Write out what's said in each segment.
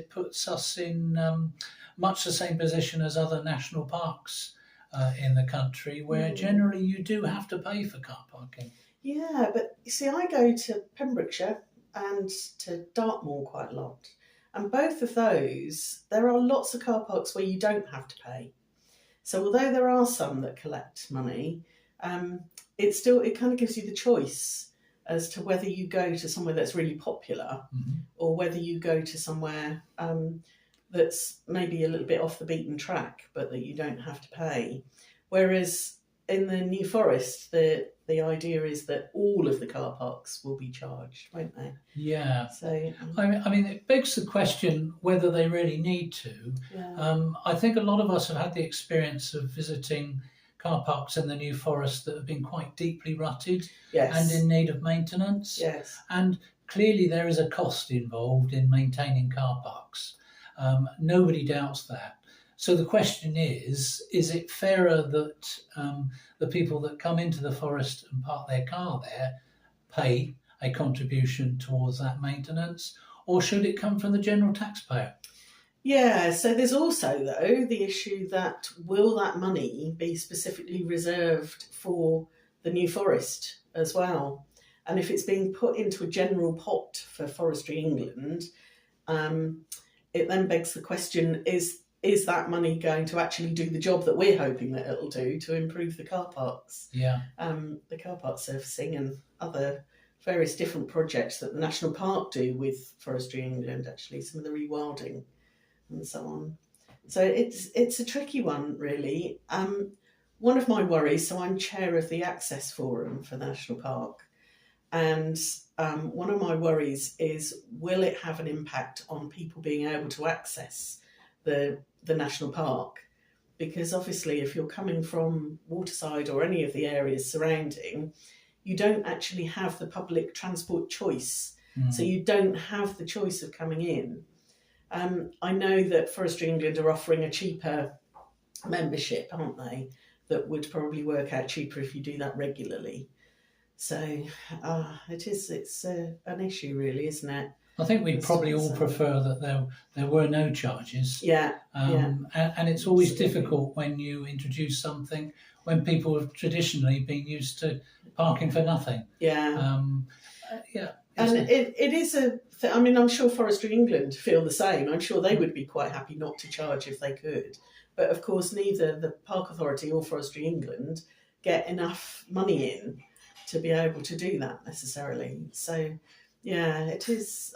it puts us in much the same position as other national parks in the country, where generally you do have to pay for car parking. Yeah, but you see, I go to Pembrokeshire and to Dartmoor quite a lot. And both of those, there are lots of car parks where you don't have to pay. So although there are some that collect money, it kind of gives you the choice as to whether you go to somewhere that's really popular or whether you go to somewhere that's maybe a little bit off the beaten track, but that you don't have to pay. Whereas in the New Forest, the idea is that all of the car parks will be charged, won't they? Yeah. So I mean, it begs the question whether they really need to. yeah. I think a lot of us have had the experience of visiting car parks in the New Forest that have been quite deeply rutted Yes. and in need of maintenance. Yes. And clearly there is a cost involved in maintaining car parks. Nobody doubts that. So the question is it fairer that the people that come into the forest and park their car there pay a contribution towards that maintenance, or should it come from the general taxpayer? Yeah, so there's also, though, the issue that will that money be specifically reserved for the New Forest as well? And if it's being put into a general pot for Forestry England, it then begs the question, is that money going to actually do the job that we're hoping that it'll do to improve the car parks? Yeah. The car park surfacing and other various different projects that the National Park do with Forestry England, actually, some of the rewilding and so on. So it's a tricky one, really. One of my worries, so I'm chair of the Access Forum for the National Park, and one of my worries is, will it have an impact on people being able to access the national park? Because obviously if you're coming from Waterside or any of the areas surrounding, you don't actually have the public transport choice. So you don't have the choice of coming in. I know that Forestry England are offering a cheaper membership, aren't they? That would probably work out cheaper if you do that regularly. So it's an issue, really, isn't it? I think we'd probably all prefer that there were no charges. Yeah. And it's always difficult when you introduce something when people have traditionally been used to parking for nothing. Yeah. Yeah. And it is I mean, I'm sure Forestry England feel the same. I'm sure they would be quite happy not to charge if they could. But of course, neither the Park Authority or Forestry England get enough money in to be able to do that necessarily. So, yeah, it is.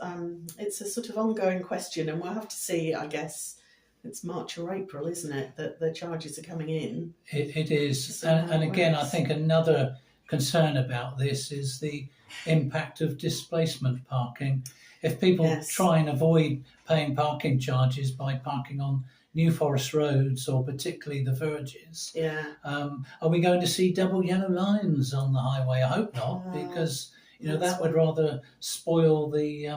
It's a sort of ongoing question, and we'll have to see, I guess. It's March or April, isn't it, that the charges are coming in? It is. And again, I think another concern about this is the impact of displacement parking. If people try and avoid paying parking charges by parking on New Forest roads, or particularly the verges, are we going to see double yellow lines on the highway? I hope not, because that would rather spoil the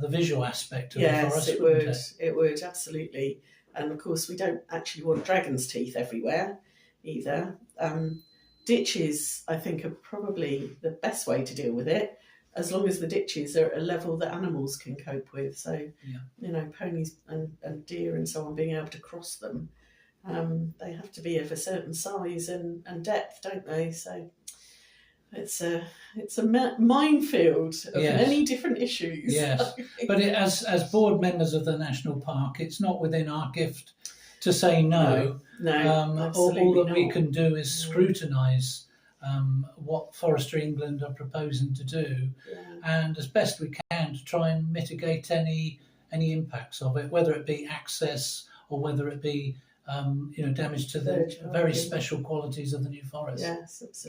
visual aspect of the forest. Yes, it would, absolutely. And of course, we don't actually want dragon's teeth everywhere either. Ditches, I think, are probably the best way to deal with it, as long as the ditches are at a level that animals can cope with. So, ponies and deer and so on, being able to cross them, they have to be of a certain size and depth, don't they? So it's a minefield of many different issues. Yes, but as board members of the National Park, it's not within our gift to say no. All that we can do is scrutinise what Forestry England are proposing to do, and as best we can to try and mitigate any impacts of it, whether it be access or whether it be damage to the very special qualities of the New Forest. Yes, absolutely.